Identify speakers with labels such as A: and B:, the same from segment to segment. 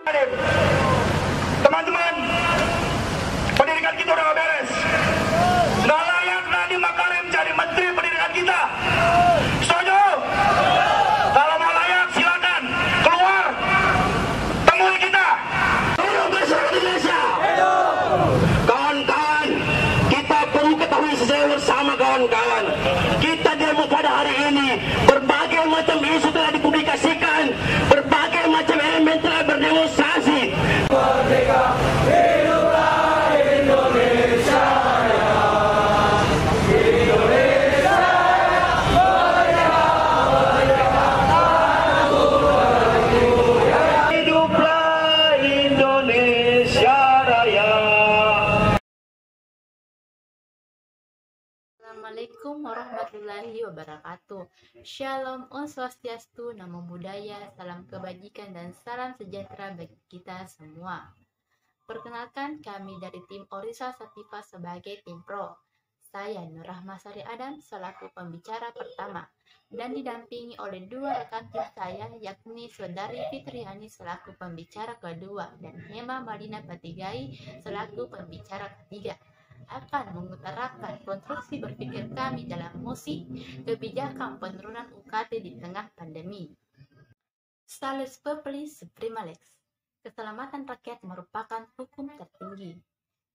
A: Teman-teman, pendidikan kita udah gak beres. Nggak layak Nadiem Makarim jadi menteri pendidikan kita. Setuju? Kalau mau layak silakan keluar, temui kita. Hidup bersama Indonesia. Kawan-kawan, kita perlu ketahui secara bersama kawan-kawan. Kita demo pada hari ini, berbagai macam isu telah dipublikasikan, berbagai macam elemen telah berdemonstrasi. Merdeka, hiduplah Indonesia Raya. Indonesia Raya, merdeka, merdeka, aku berdeka. Hiduplah Indonesia Raya.
B: Assalamualaikum warahmatullahi wabarakatuh. Shalom, Om Swastiastu, Namo Buddhaya, salam kebajikan dan salam sejahtera bagi kita semua. Perkenalkan, kami dari tim Orisa Sativa sebagai tim pro. Saya Nur Rahmasari Adam selaku pembicara pertama dan didampingi oleh dua rekan tim saya, yakni Saudari Fitriani selaku pembicara kedua dan Hema Madina Patigai selaku pembicara ketiga, akan mengutarakan konstruksi berpikir kami dalam mosi kebijakan penurunan UKT di tengah pandemi. Salus Populi Suprema Lex. Keselamatan rakyat merupakan hukum tertinggi.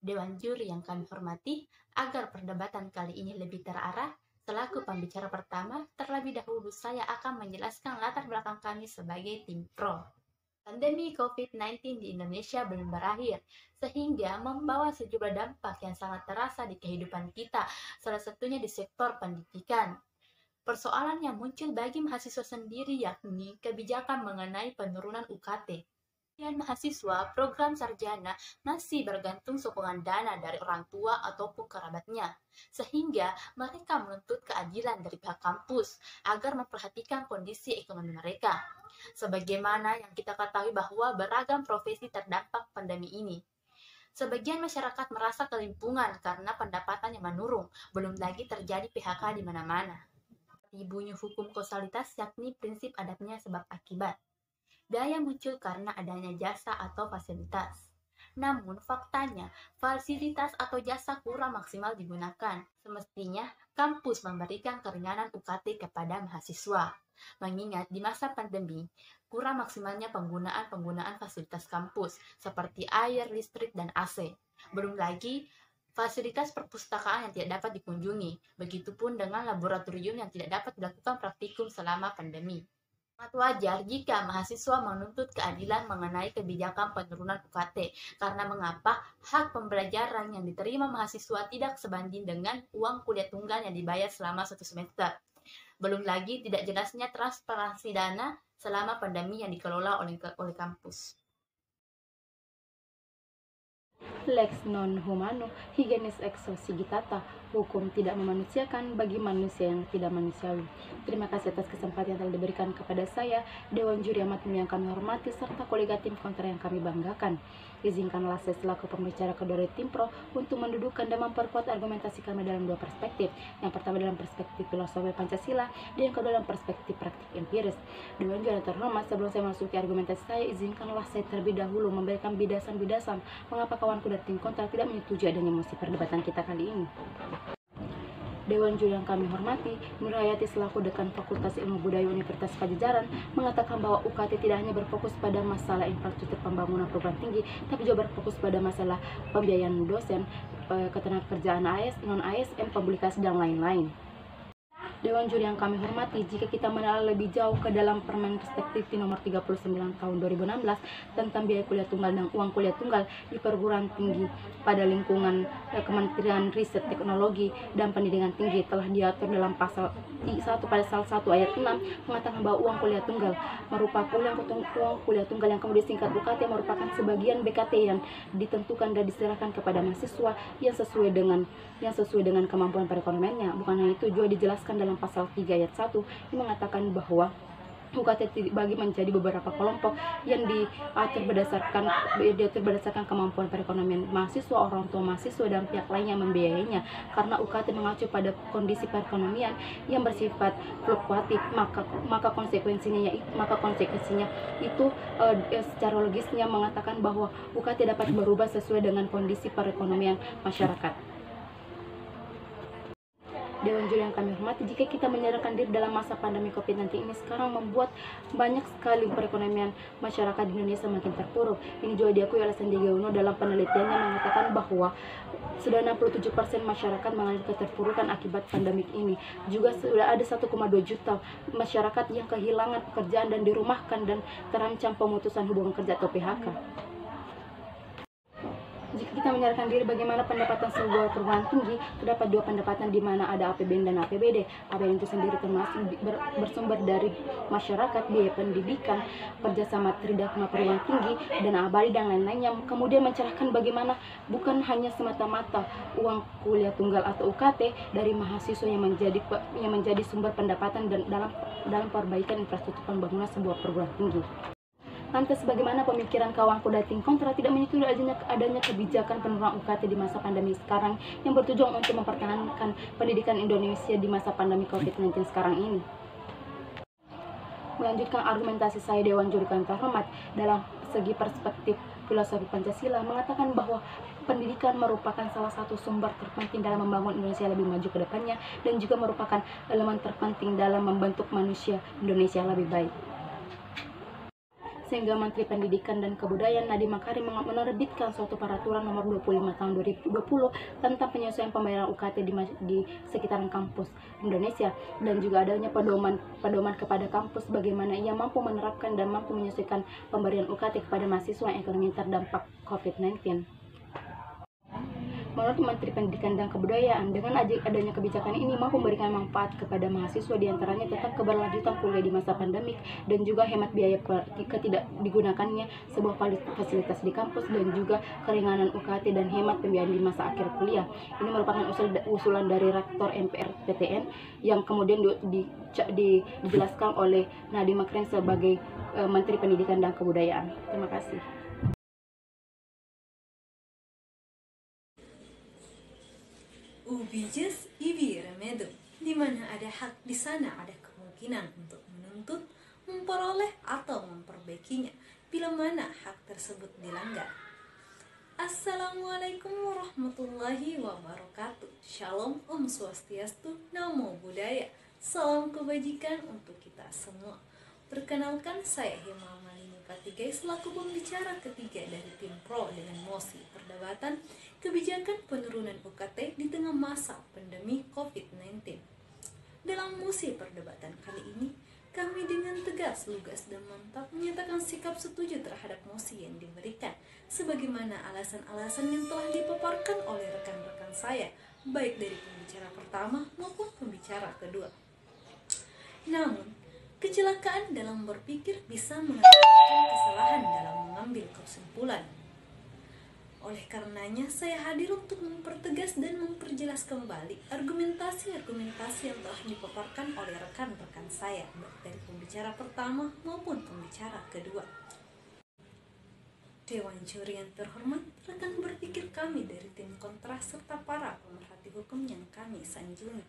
B: Dewan juri yang kami hormati, agar perdebatan kali ini lebih terarah, selaku pembicara pertama, terlebih dahulu saya akan menjelaskan latar belakang kami sebagai tim pro. Pandemi COVID-19 di Indonesia belum berakhir, sehingga membawa sejumlah dampak yang sangat terasa di kehidupan kita, salah satunya di sektor pendidikan. Persoalan yang muncul bagi mahasiswa sendiri yakni kebijakan mengenai penurunan UKT. Dan mahasiswa program sarjana masih bergantung sokongan dana dari orang tua ataupun kerabatnya, sehingga mereka menuntut keadilan dari pihak kampus agar memperhatikan kondisi ekonomi mereka. Sebagaimana yang kita ketahui bahwa beragam profesi terdampak pandemi ini. Sebagian masyarakat merasa kelimpungan karena pendapatannya menurun, belum lagi terjadi PHK di mana-mana. Bunyi hukum kausalitas yakni prinsip adanya sebab akibat. Daya muncul karena adanya jasa atau fasilitas. Namun faktanya, fasilitas atau jasa kurang maksimal digunakan. Semestinya, kampus memberikan keringanan UKT kepada mahasiswa. Mengingat di masa pandemi, kurang maksimalnya penggunaan fasilitas kampus, seperti air, listrik, dan AC. Belum lagi, fasilitas perpustakaan yang tidak dapat dikunjungi. Begitupun dengan laboratorium yang tidak dapat dilakukan praktikum selama pandemi. Sangat wajar jika mahasiswa menuntut keadilan mengenai kebijakan penurunan UKT, karena mengapa hak pembelajaran yang diterima mahasiswa tidak sebanding dengan uang kuliah tunggal yang dibayar selama 1 semester. Belum lagi tidak jelasnya transparansi dana selama pandemi yang dikelola oleh kampus.
C: Lex non humano higienis exo sigitata, hukum tidak memanusiakan bagi manusia yang tidak manusiawi. Terima kasih atas kesempatan yang telah diberikan kepada saya, Dewan Juri Amat yang kami hormati, serta kolega tim kontra yang kami banggakan. Izinkanlah saya selaku pembicara kedua dari tim pro untuk mendudukkan dan memperkuat argumentasi kami dalam dua perspektif. Yang pertama dalam perspektif filosofi Pancasila, dan yang kedua dalam perspektif praktik empiris. Dewan Juri yang terhormat, sebelum saya masuki argumentasi saya, izinkanlah saya terlebih dahulu memberikan bidasan-bidasan mengapa kawanku dari tim kontra tidak menyetujui adanya mosi perdebatan kita kali ini. Dewan Juri yang kami hormati, Nur Hayati selaku Dekan Fakultas Ilmu Budaya Universitas Pajajaran mengatakan bahwa UKT tidak hanya berfokus pada masalah infrastruktur pembangunan program tinggi, tapi juga berfokus pada masalah pembiayaan dosen, ketenagakerjaan AS, non-ASN, publikasi, dan lain-lain. Dewan Juri yang kami hormati, jika kita menelaah lebih jauh ke dalam Permen Ristekti nomor 39 tahun 2016 tentang biaya kuliah tunggal dan uang kuliah tunggal di perguruan tinggi pada lingkungan Kementerian Riset Teknologi dan Pendidikan Tinggi, telah diatur dalam pasal 1 pasal 1 ayat 6 mengatakan bahwa uang kuliah tunggal merupakan uang kuliah tunggal yang kemudian disingkat UKT merupakan sebagian BKT yang ditentukan dan diserahkan kepada mahasiswa yang sesuai dengan kemampuan perekonomiannya. Bukan hanya itu, juga dijelaskan dalam pasal 3 ayat 1 yang mengatakan bahwa UKT dibagi menjadi beberapa kelompok yang diatur berdasarkan kemampuan perekonomian mahasiswa, orang tua mahasiswa, dan pihak lain yang membiayainya. Karena UKT mengacu pada kondisi perekonomian yang bersifat fluktuatif, maka konsekuensinya itu secara logisnya mengatakan bahwa UKT dapat berubah sesuai dengan kondisi perekonomian masyarakat. Dewan Juri yang kami hormati, jika kita menyerahkan diri dalam masa pandemi COVID-19 ini sekarang membuat banyak sekali perekonomian masyarakat di Indonesia makin terpuruk. Ini juga diakui oleh Sandiaga Uno dalam penelitiannya mengatakan bahwa sudah 67% masyarakat mengalami keterpurukan akibat pandemik ini. Juga sudah ada 1,2 juta masyarakat yang kehilangan pekerjaan dan dirumahkan dan terancam pemutusan hubungan kerja atau PHK. Jika kita menyerahkan diri bagaimana pendapatan sebuah perguruan tinggi, terdapat dua pendapatan di mana ada APBN dan APBD. APBN itu sendiri termasuk bersumber dari masyarakat, biaya pendidikan, kerjasama tridharma perguruan tinggi, dana abadi dan lain-lainnya. Kemudian mencerahkan bagaimana bukan hanya semata-mata uang kuliah tunggal atau UKT dari mahasiswa yang menjadi sumber pendapatan dan dalam perbaikan infrastruktur pembangunan sebuah perguruan tinggi. Lantas bagaimana pemikiran kawan Kuda Tim Kontra tidak menyetujui adanya kebijakan penurunan UKT di masa pandemi sekarang yang bertujuan untuk mempertahankan pendidikan Indonesia di masa pandemi COVID-19 sekarang ini? Melanjutkan argumentasi saya, Dewan Juri kami terhormat, dalam segi perspektif filosofi Pancasila mengatakan bahwa pendidikan merupakan salah satu sumber terpenting dalam membangun Indonesia lebih maju ke depannya dan juga merupakan elemen terpenting dalam membentuk manusia Indonesia lebih baik. Sehingga Menteri Pendidikan dan Kebudayaan Nadiem Makarim menerbitkan suatu peraturan nomor 25 tahun 2020 tentang penyesuaian pembayaran UKT di sekitaran kampus Indonesia, dan juga adanya pedoman kepada kampus bagaimana ia mampu menerapkan dan mampu menyesuaikan pemberian UKT kepada mahasiswa yang ekonomi terdampak COVID-19. Menurut Menteri Pendidikan dan Kebudayaan, dengan adanya kebijakan ini mampu memberikan manfaat kepada mahasiswa, diantaranya tentang keberlanjutan kuliah di masa pandemik dan juga hemat biaya tidak digunakannya sebuah fasilitas di kampus dan juga keringanan UKT dan hemat pembiayaan di masa akhir kuliah. Ini merupakan usulan dari Rektor MPR PTN yang kemudian dijelaskan oleh Nadiem Makarim sebagai Menteri Pendidikan dan Kebudayaan. Terima kasih.
D: Ubi jas, ibi remedum. Di mana ada hak, di sana ada kemungkinan untuk menuntut, memperoleh atau memperbaikinya bila mana hak tersebut dilanggar. Assalamualaikum warahmatullahi wabarakatuh. Shalom, Om Swastiastu, Namo Buddhaya. Salam kebajikan untuk kita semua. Perkenalkan, saya Hema Malini Patigai selaku pembicara ketiga dari tim Pro dengan mosi perdebatan kebijakan penurunan UKT di tengah masa pandemi COVID-19. Dalam mosi perdebatan kali ini, kami dengan tegas, lugas, dan mantap menyatakan sikap setuju terhadap mosi yang diberikan, sebagaimana alasan-alasan yang telah dipaparkan oleh rekan-rekan saya, baik dari pembicara pertama maupun pembicara kedua. Namun, kecelakaan dalam berpikir bisa mengakibatkan kesalahan dalam mengambil kesimpulan. Oleh karenanya, saya hadir untuk mempertegas dan memperjelas kembali argumentasi-argumentasi yang telah dipaparkan oleh rekan-rekan saya, baik dari pembicara pertama maupun pembicara kedua. Dewan Juri yang terhormat, rekan berpikir kami dari tim kontra serta para pemerhati hukum yang kami sanjungi.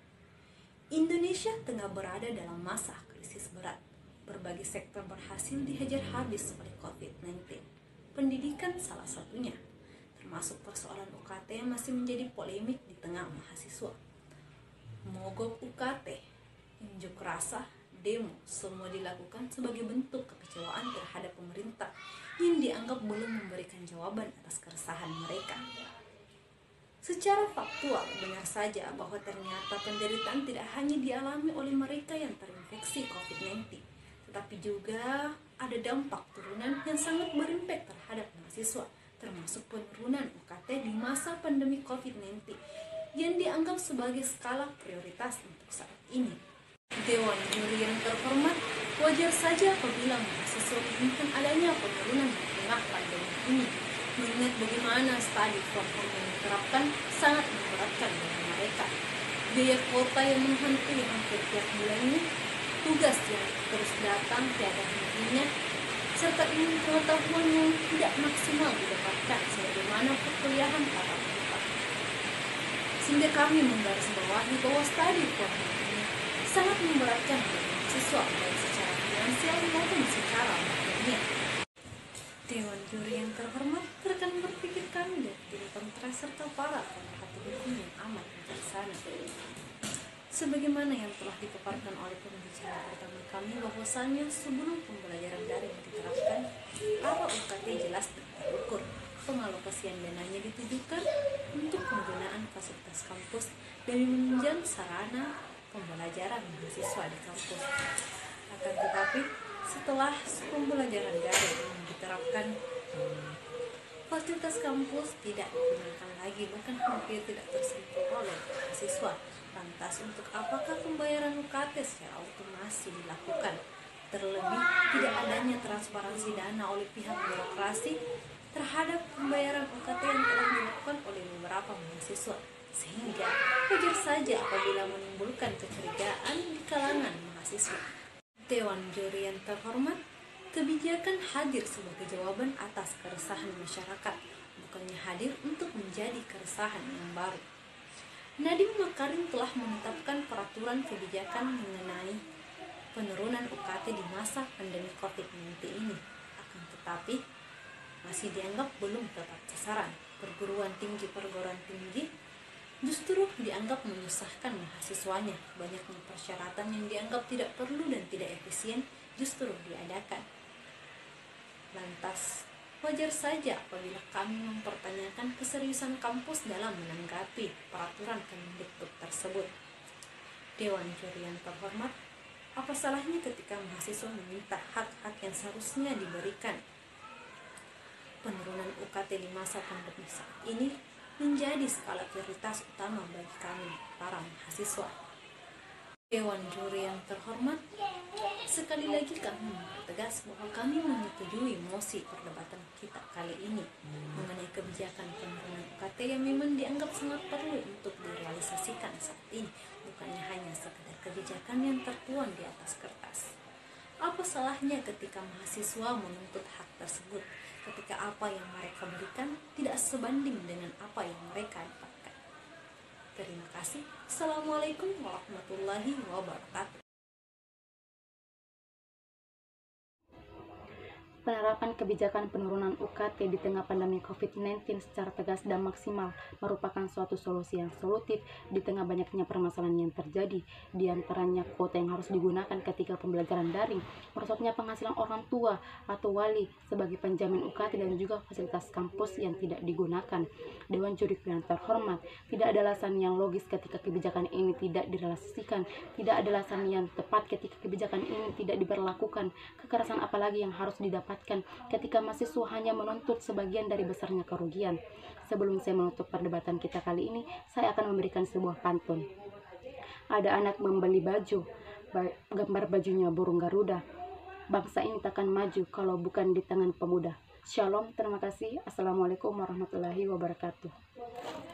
D: Indonesia tengah berada dalam masa krisis berat. Berbagai sektor berhasil dihajar habis oleh COVID-19. Pendidikan salah satunya, termasuk persoalan UKT yang masih menjadi polemik di tengah mahasiswa. Mogok UKT, unjuk rasa, demo, semua dilakukan sebagai bentuk kekecewaan terhadap pemerintah yang dianggap belum memberikan jawaban atas keresahan mereka. Secara faktual, benar saja bahwa ternyata penderitaan tidak hanya dialami oleh mereka yang terinfeksi COVID-19, tetapi juga ada dampak turunan yang sangat berimpact terhadap mahasiswa, termasuk penurunan UKT di masa pandemi COVID-19 yang dianggap sebagai skala prioritas untuk saat ini. Dewan Juri yang terhormat, wajar saja apabila mahasiswa menginginkan adanya penurunan di tengah pandemi ini, mengingat bagaimana study from home yang diterapkan sangat memberatkan bagi mereka. Biaya kuota yang menghantui hampir tiap bulannya, tugas yang terus datang tiada hentinya, serta ilmu pengetahuan yang tidak maksimal didapatkan sebagaimana perkuliahan tatap muka. Sehingga kami menggarisbawahi bahwa studi formal ini sangat memberatkan bagi mahasiswa baik secara finansial maupun secara materinya. Dewan juri yang terhormat, rekan berpikir kami dari tim kontras serta para pemerhati hukum yang amat bijaksana. Sebagaimana yang telah dipaparkan oleh pembicara pertama kami, bahwasannya sebelum pembelajaran daring diterapkan, APA UKT jelas dan terukur. Pengalokasian dananya ditujukan untuk penggunaan fasilitas kampus dan menunjang sarana pembelajaran mahasiswa di kampus. Akan tetapi, setelah pembelajaran daring diterapkan, fasilitas kampus tidak digunakan lagi, bahkan hampir tidak tersentuh oleh mahasiswa. Lantas untuk apakah pembayaran UKT secara otomatis dilakukan? Terlebih tidak adanya transparansi dana oleh pihak birokrasi terhadap pembayaran UKT yang telah dilakukan oleh beberapa mahasiswa, sehingga wajar saja apabila menimbulkan kecurigaan di kalangan mahasiswa. Dewan juri yang terhormat, kebijakan hadir sebagai jawaban atas keresahan masyarakat, bukannya hadir untuk menjadi keresahan yang baru. Nadiem Makarim telah menetapkan peraturan kebijakan mengenai penurunan UKT di masa pandemi COVID-19 ini. Akan tetapi, masih dianggap belum tepat sasaran. Perguruan tinggi justru dianggap menyusahkan mahasiswanya. Banyaknya persyaratan yang dianggap tidak perlu dan tidak efisien justru diadakan. Lantas, wajar saja apabila kami mempertanyakan keseriusan kampus dalam menanggapi peraturan Kemendikbud tersebut. Dewan juri yang terhormat, apa salahnya ketika mahasiswa meminta hak-hak yang seharusnya diberikan? Penurunan UKT di masa pandemi saat ini menjadi skala prioritas utama bagi kami, para mahasiswa. Dewan juri yang terhormat, sekali lagi kami mempertegas bahwa kami menyetujui mosi perdebatan kita kali ini mengenai kebijakan penurunan UKT yang memang dianggap sangat perlu untuk direalisasikan saat ini, bukannya hanya sekedar kebijakan yang tertuang di atas kertas. Apa salahnya ketika mahasiswa menuntut hak tersebut, ketika apa yang mereka berikan tidak sebanding dengan apa yang mereka dapatkan? Terima kasih. Assalamualaikum warahmatullahi wabarakatuh.
C: Penerapan kebijakan penurunan UKT di tengah pandemi COVID-19 secara tegas dan maksimal merupakan suatu solusi yang solutif di tengah banyaknya permasalahan yang terjadi, di antaranya kuota yang harus digunakan ketika pembelajaran daring, merosotnya penghasilan orang tua atau wali sebagai penjamin UKT, dan juga fasilitas kampus yang tidak digunakan. Dewan juri yang terhormat, tidak ada alasan yang logis ketika kebijakan ini tidak direalisasikan, tidak ada alasan yang tepat ketika kebijakan ini tidak diberlakukan. Kekerasan apalagi yang harus didapat ketika mahasiswa hanya menuntut sebagian dari besarnya kerugian. Sebelum saya menutup perdebatan kita kali ini, saya akan memberikan sebuah pantun. Ada anak membeli baju, gambar bajunya burung Garuda. Bangsa ini takkan maju kalau bukan di tangan pemuda. Shalom, terima kasih. Assalamualaikum warahmatullahi wabarakatuh.